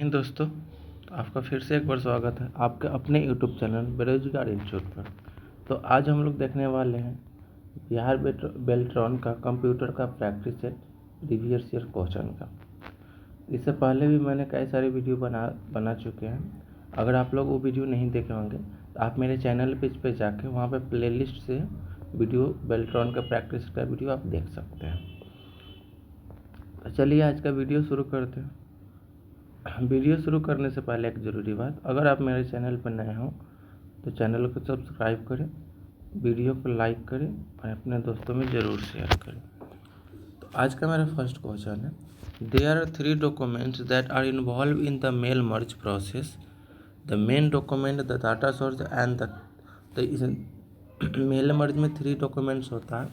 दोस्तों, आपका फिर से एक बार स्वागत है आपके अपने यूट्यूब चैनल बेरोजगार इंस्टीट्यूट पर। तो आज हम लोग देखने वाले हैं बिहार बेल्ट्रॉन का कंप्यूटर का practice set previous year question का। इससे पहले भी मैंने कई सारे वीडियो बना चुके हैं। अगर आप लोग वो वीडियो नहीं देखे होंगे तो आप मेरे चैनल पेज पे जाके वहाँ पे प्लेलिस्ट से वीडियो बेल्ट्रॉन का प्रैक्टिस का वीडियो आप देख सकते हैं। तो चलिए आज का वीडियो शुरू करते हैं। वीडियो शुरू करने से पहले एक ज़रूरी बात, अगर आप मेरे चैनल पर नए हो तो चैनल को सब्सक्राइब करें, वीडियो को लाइक करें और अपने दोस्तों में ज़रूर शेयर करें। तो आज का मेरा फर्स्ट क्वेश्चन है, there are 3 documents that are involve in the mail merge process, the main document, the data source and the mail merge में 3 डॉक्यूमेंट्स होता है।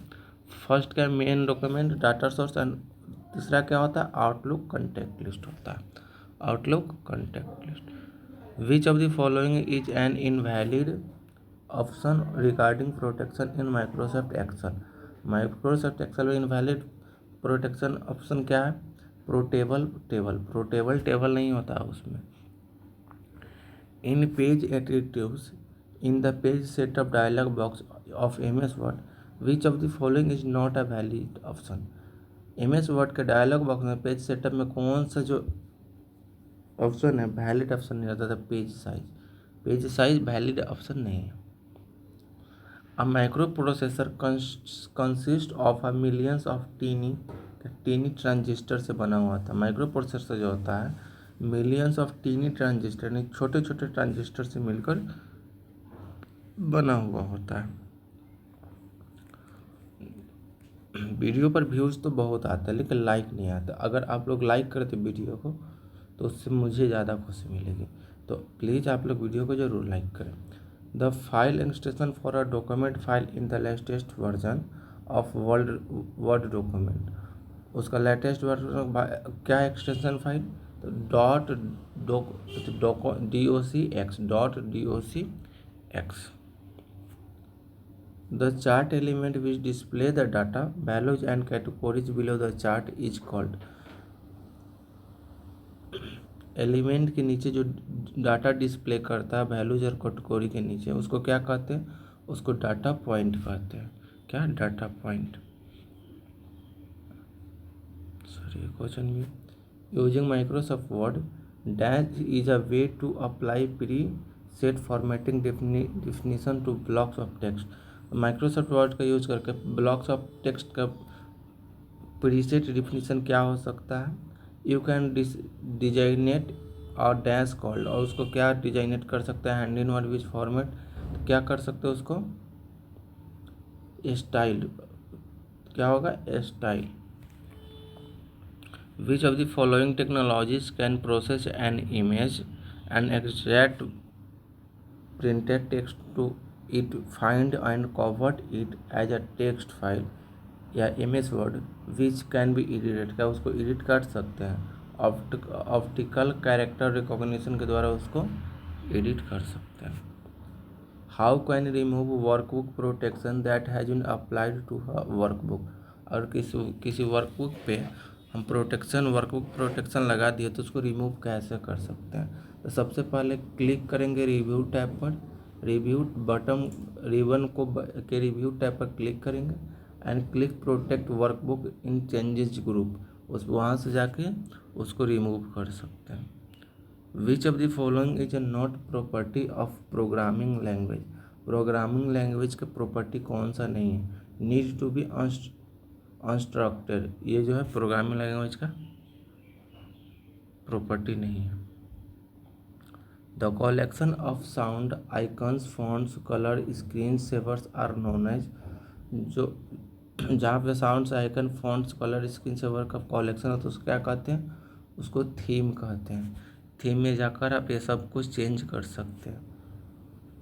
फर्स्ट क्या, main document, data source and तीसरा क्या होता है, आउटलुक कॉन्टैक्ट लिस्ट होता है। Outlook contact list. Which of the following is an invalid option regarding protection in Microsoft Excel. Microsoft Excel में इनवैलिड प्रोटेक्शन ऑप्शन क्या है, प्रोटेबल टेबल। प्रोटेबल टेबल नहीं होता उसमें। इन page additives in the page setup dialog box of MS Word, which of the following is not a valid option. MS word के dialogue box में page setup में कौन सा जो ऑप्शन है वैलिड ऑप्शन नहीं रहता था, page size. Page size valid option नहीं है। A microprocessor consist of a millions of tiny transistor से बना हुआ था। माइक्रो प्रोसेसर जो होता है मिलियंस ऑफ टीनी ट्रांजिस्टर यानी छोटे छोटे ट्रांजिस्टर से मिलकर बना हुआ होता है। वीडियो पर व्यूज़ तो बहुत आता है लेकिन लाइक नहीं आता। अगर आप लोग लाइक करते वीडियो को तो उससे मुझे ज़्यादा खुशी मिलेगी। तो प्लीज़ आप लोग वीडियो को ज़रूर लाइक करें। The file extension for a document file in the latest version of word document, उसका लेटेस्ट वर्जन क्या है एक्सटेंशन फाइल, तो .docx. The chart element which display the data, values and categories below the chart is called. Element के नीचे जो data display करता है values और कैटेगरी के नीचे, उसको क्या कहते हैं, उसको डाटा पॉइंट कहते हैं। क्या, डाटा पॉइंट। सॉरी क्वेश्चन भी, using Microsoft Word dash is a way to apply preset formatting definition to blocks of text. Microsoft Word का यूज करके ब्लॉक्स ऑफ टेक्स्ट का प्रीसेट डिफिनीशन क्या हो सकता है, यू कैन डिजाइनेट और dash called, और उसको क्या डिजाइनेट कर सकते हैं, and in Word which format, तो क्या कर सकते हैं उसको, स्टाइल। क्या होगा, style. Which of the following technologies can process an image and extract printed text to it, find and convert it as a text file या MS Word which can be edited. क्या उसको edit कर सकते हैं, optical character recognition के द्वारा उसको edit कर सकते हैं। How can remove workbook protection that has been applied to workbook. और किसी वर्कबुक पे हम वर्कबुक प्रोटेक्शन लगा दिए तो उसको रिमूव कैसे कर सकते हैं। तो सबसे पहले क्लिक करेंगे रिव्यू टैब पर, रिव्यू बटन रिबन को के रिव्यू टैब पर क्लिक करेंगे and click protect workbook in changes group, उस वहाँ से जाके उसको रिमूव कर सकते हैं। Which of the following is a not property of programming language. Programming language का प्रॉपर्टी कौन सा नहीं है, नीड टू बी अनस्ट्रक्चर्ड, ये जो है प्रोग्रामिंग लैंग्वेज का प्रॉपर्टी नहीं है। The collection of sound icons fonts colour screen savers are known as, जो जहाँ पे sounds icon fonts colour screen saver का कलेक्शन है तो उसको क्या कहते हैं, उसको थीम कहते हैं। थीम में जाकर आप ये सब कुछ चेंज कर सकते हैं।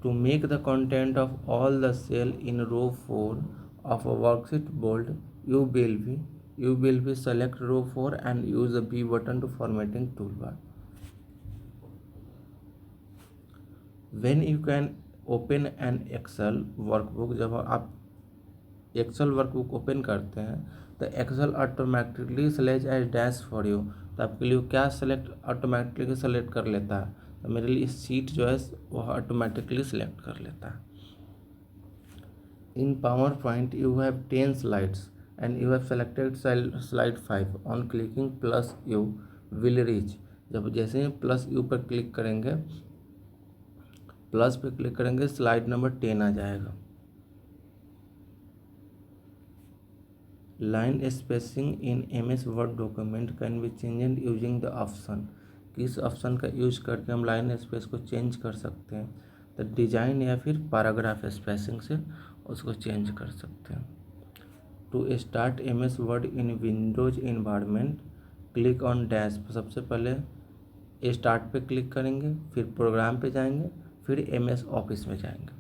To make the content of all the cell in row 4 of a worksheet bold, you will be select row 4 and use the B button to formatting toolbar. When you can open an Excel workbook, जब आप Excel workbook open करते हैं तो Excel automatically select as dash for you, तो आपके लिए वो क्या सेलेक्ट ऑटोमेटिकली सेलेक्ट कर लेता है, तो मेरे लिए सीट जो है वह ऑटोमेटिकली सेलेक्ट कर लेता है। In PowerPoint you have 10 slides and you have selected slide 5 on clicking plus you will reach. जब जैसे ही प्लस यू पर क्लिक करेंगे, प्लस पे क्लिक करेंगे, स्लाइड नंबर 10 आ जाएगा। Line spacing in MS Word document can be changed using the option. किस ऑप्शन का यूज करके हम लाइन स्पेस को चेंज कर सकते हैं, तो डिजाइन या फिर पैराग्राफ स्पेसिंग से उसको चेंज कर सकते हैं। To start MS Word in Windows environment click on dash. सबसे पहले स्टार्ट पे क्लिक करेंगे, फिर प्रोग्राम पे जाएंगे, फिर MS ऑफिस में जाएंगे।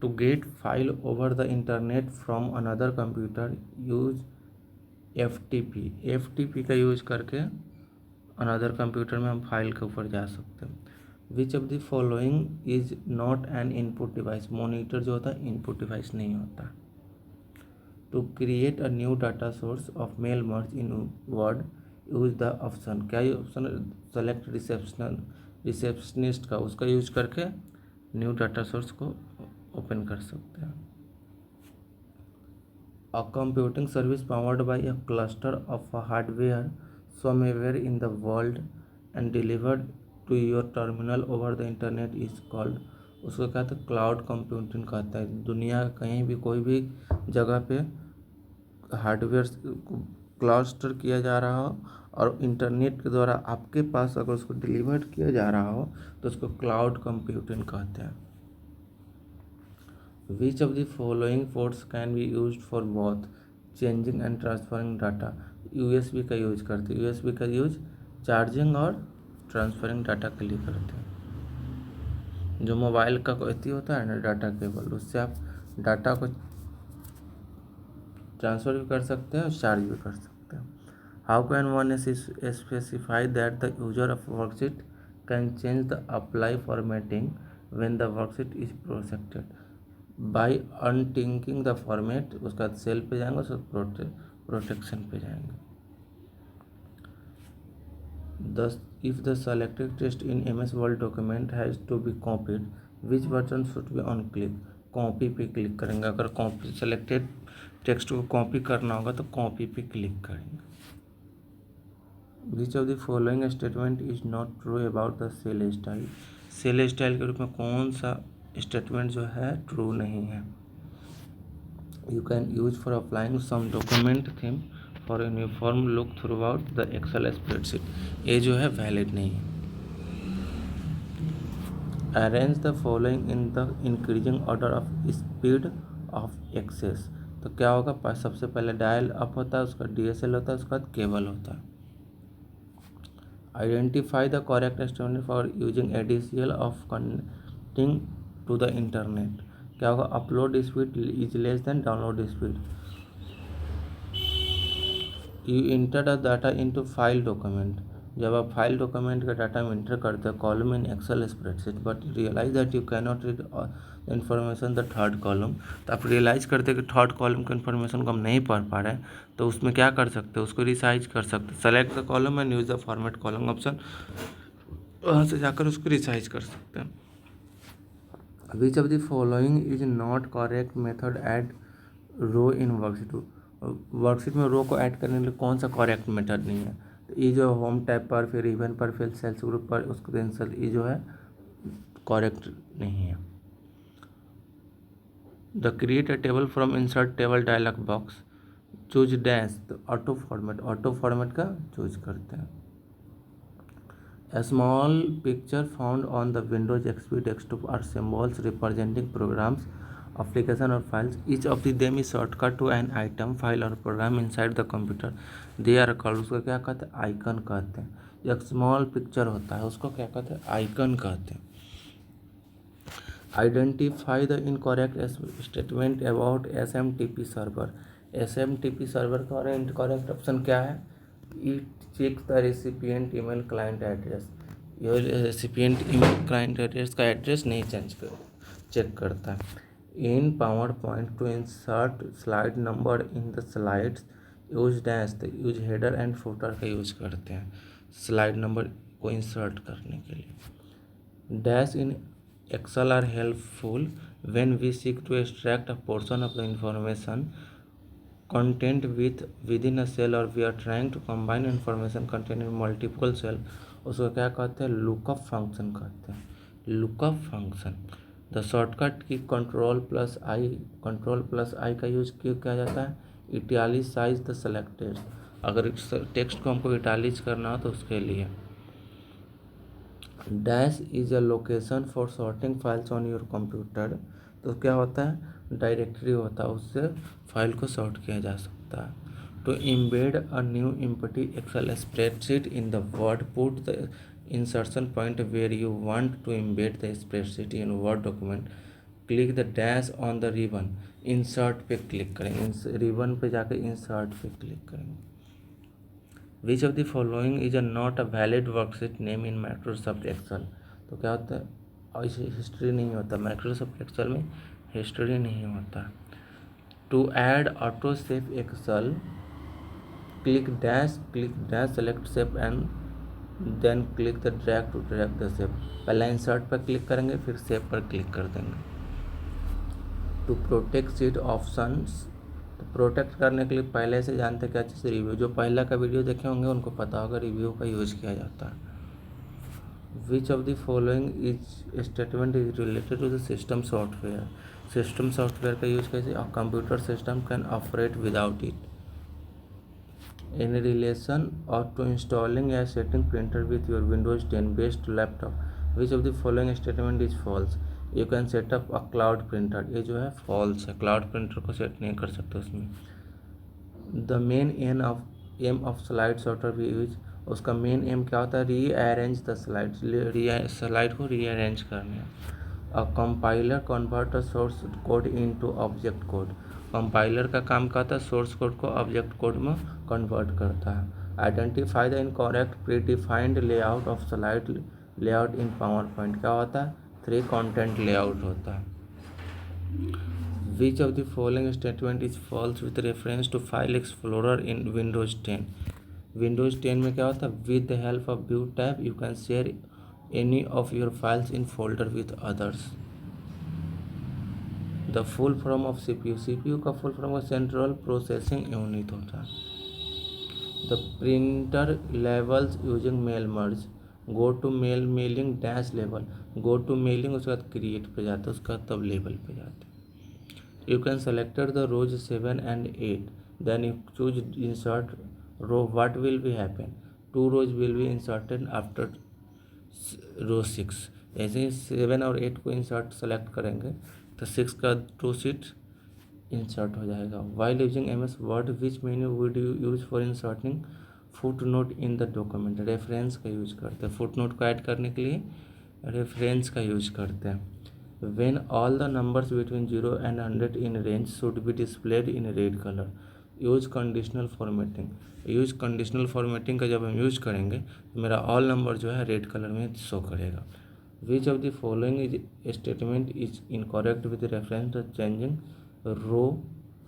To get file over the internet from another computer use FTP। FTP का यूज करके अनदर कंप्यूटर में हम फाइल के ऊपर जा सकते हैं। Which of the following is not an input device. Monitor जो होता है इनपुट डिवाइस नहीं होता। To create a new data source of mail merge in Word use the option. क्या ये ऑप्शन सेलेक्ट रिसेप्शनिस्ट का, उसका यूज करके न्यू डाटा सोर्स को ओपन कर सकते हैं। A computing service powered by a cluster of hardware somewhere in the world and delivered to your terminal over the internet is called। उसको कहते हैं क्लाउड कंप्यूटिंग कहता है। दुनिया कहीं भी कोई भी जगह पे हार्डवेयर क्लस्टर किया जा रहा हो और इंटरनेट के द्वारा आपके पास अगर उसको डिलीवर किया जा रहा हो तो उसको क्लाउड कंप्यूटिंग कहते हैं। Which of the following ports can be use for both changing and transferring data. USB का यूज करते हैं। USB का यूज चार्जिंग और ट्रांसफरिंग डाटा के लिए करते हैं। जो मोबाइल का कोई होता है ना डाटा केबल, उससे आप डाटा को ट्रांसफ़र भी कर सकते हैं और चार्ज भी कर सकते हैं। How can one specify that the user of worksheet can change the apply formatting when the worksheet is protected by unticking the format. उसका सेल पे जाएंगे, उसका प्रोटेक्शन पे जाएंगे। If the selected text in MS Word document has to be copied, which button should be on click। Copy पे click करेंगे। अगर copy selected text को कॉपी करना होगा तो कॉपी पे क्लिक करेंगे। Which of the following statement is not true about the cell style. Cell style के रूप में कौन सा स्टेटमेंट जो है ट्रू नहीं है। You can use for applying some document theme for uniform look throughout the Excel spreadsheet. ये जो है वैलिड नहीं है। Arrange the following in the increasing order of speed of access. तो क्या होगा, सबसे पहले डायल अप होता है, उसका DSL होता है, उसके बाद केबल होता है। Identify the correct statement for using ADCL of connecting to the internet. क्या होगा, upload speed is less than download speed. You enter the data into file document. जब आप फाइल डॉक्यूमेंट का डाटा में इंटर करते हैं column in Excel spreadsheet but realize that you can not read the information the third column. तो आप realise करते हैं कि थर्ड कॉलम के इन्फॉर्मेशन को हम नहीं पढ़ पा रहे हैं, तो उसमें क्या कर सकते हैं, उसको रिसाइज कर सकते हैं। Select the column and use the format column option, वहाँ से जाकर उसको रिसाइज कर सकते हैं। Which of the following is not correct method add row in worksheet. Worksheet में रो को ऐड करने के लिए कौन सा करेक्ट मेथड नहीं है, तो ये जो होम टैब पर, फिर इवेंट पर, फिर सेल्स ग्रुप पर, उसको कैंसिल, ये जो है करेक्ट नहीं है। The create a table from insert table dialog box choose dash, तो ऑटो फॉर्मेट का चूज करते हैं। A small picture found on the Windows XP desktop are symbols representing programs, application or files. Each of them is shortcut to an item, file or program inside the computer. They are called, उसको क्या कहते हैं, icon कहते हैं। एक small picture होता है उसको क्या कहते हैं, आइकन कहते हैं। Identify the incorrect statement about SMTP server. SMTP server का इनकरेक्ट ऑप्शन क्या है, it check the recipient email client address. ये रेसिपिएंट ईमेल क्लाइंट एड्रेस का एड्रेस नहीं चेक करता है। In PowerPoint to insert slide number in the slides use dash तो use header and footer का use करते हैं स्लाइड नंबर को इंसर्ट करने के लिए। Dash in Excel are helpful when we seek to extract a portion of the information content within a cell or we are trying to combine information contained in multiple cell, उसको क्या कहते हैं, lookup function कहते हैं। Lookup function the shortcut की control plus आई का use क्यों किया जाता है, इटैलिसाइज द सेलेक्टेड, अगर टेक्स्ट को हमको इटैलिज करना हो तो उसके लिए। Dash is a location for sorting files on your computer, तो क्या होता है, डायरेक्टरी होता है, उससे फाइल को सॉर्ट किया जा सकता है। To embed a new empty Excel spreadsheet in the Word, put the insertion point where you want to embed the spreadsheet in Word document, click the dash on the ribbon, insert पे click करेंगे, ribbon पे जाकर insert पे click करेंगे। Which of the following is a not a valid worksheet name in Microsoft Excel, तो क्या होता है, ऐसे हिस्ट्री नहीं होता, माइक्रोसॉफ्ट एक्सेल में हिस्ट्री नहीं होता। To add auto save Excel, click dash select save and then click the drag to drag the save, पहले इंसर्ट पर क्लिक करेंगे फिर सेव पर क्लिक कर देंगे। टू प्रोटेक्ट सीट ऑप्शंस, तो प्रोटेक्ट करने के लिए पहले से जानते क्या चीज़, रिव्यू, जो पहला का वीडियो देखे होंगे उनको पता होगा रिव्यू का यूज किया जाता है। Which of the following is statement is related to the system software, system software का यूज कैसे, a computer system can operate without it, in relation और टू इंस्टॉलिंग या setting printer with your Windows 10 based laptop. Which of the following statement is false, you can set up a cloud printer, ये जो है false है, cloud printer को set नहीं कर सकते उसमें। The main aim of slide sorter we use, उसका मेन एम क्या होता है, री अरेंज द स्लाइड को री अरेंज करने। A compiler convert a source code into object code, compiler का काम करता है सोर्स कोड को ऑब्जेक्ट कोड में कन्वर्ट करता है। Identify the incorrect predefined layout of slide layout in PowerPoint, क्या होता है, 3 कंटेंट लेआउट होता है। Which of the following statement is false with reference to File Explorer in Windows 10? Windows 10 में क्या होता है, with the help of View tab you can share any of your files in folder with others. The full form of CPU, CPU का full form Central Processing Unit होता है। The printer levels using mail merge, go to mail mailing dash level, go to mailing उसके बाद create पे जाते हैं, उसका तब लेवल पे जाते हैं। You can select the rows 7 and 8, then you choose insert row, what will be happen, 2 rows will be inserted after row 6, ऐसे ही 7 और 8 को इंसर्ट सेलेक्ट करेंगे तो 6 का 2 सीट इंसर्ट हो जाएगा। While using MS Word, which menu would you use for inserting footnote in the document, reference का use करते हैं, फुटनोट को ऐड करने के लिए रेफरेंस का यूज करते हैं। When all the numbers between 0 and 100 in range should be displayed in red color, use conditional formatting, use conditional formatting का जब हम यूज करेंगे तो मेरा ऑल नंबर जो है रेड कलर में शो करेगा। Which of the following is statement is incorrect with reference to changing row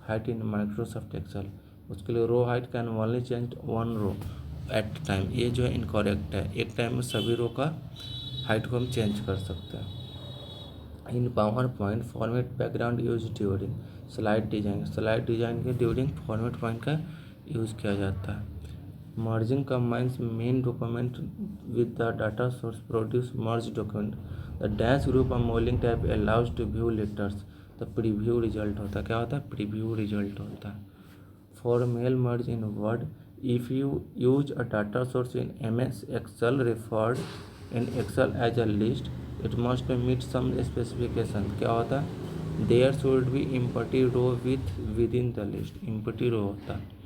height in Microsoft Excel, उसके लिए row height can only change 1 row at time, ये जो है इनकरेक्ट है, एक टाइम में सभी रो का हाइट को हम चेंज कर सकते हैं। In PowerPoint format background use during slide design, slide design के ड्यूरिंग फॉर्मेट पॉइंट का यूज़ किया जाता है। Merging combines main document with the data source produce merge document, the dash group of mailing type allows to view letters, the preview result होता है, क्या होता है, प्रीव्यू रिजल्ट होता है। For mail merge in Word, if you use a data source in MS Excel referred in Excel as a list, it must meet some specification, क्या होता है, there should be empty row within the list, empty row होता है।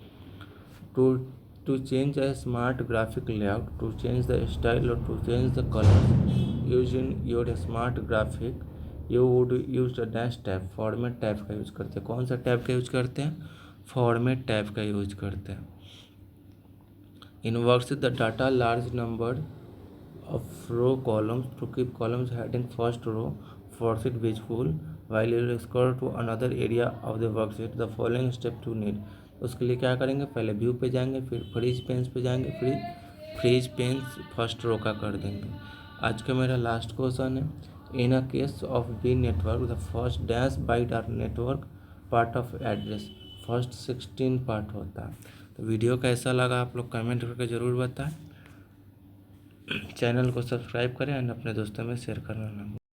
to change a smart graphic layout, to change the style or to change the color using your smart graphic, you would use the dash tab, format tab का use करते हैं। कौन सा tab का use करते हैं, फॉर्मेट टैब का use करते हैं। इन works the data large number of row columns, to keep columns heading first row force it visible while you scroll to another area of the worksheet, the following step to need, उसके लिए क्या करेंगे, पहले view पे जाएंगे, फिर freeze pens पे जाएंगे, फिर फ्रीज पेन्स फर्स्ट रो का कर देंगे। आज का मेरा लास्ट क्वेश्चन है, in a case of B network the first dash byte are network part of address, first 16 part होता है। तो वीडियो कैसा लगा आप लोग कमेंट करके ज़रूर बताएं। चैनल को सब्सक्राइब करें और अपने दोस्तों में शेयर करना ना भूलें।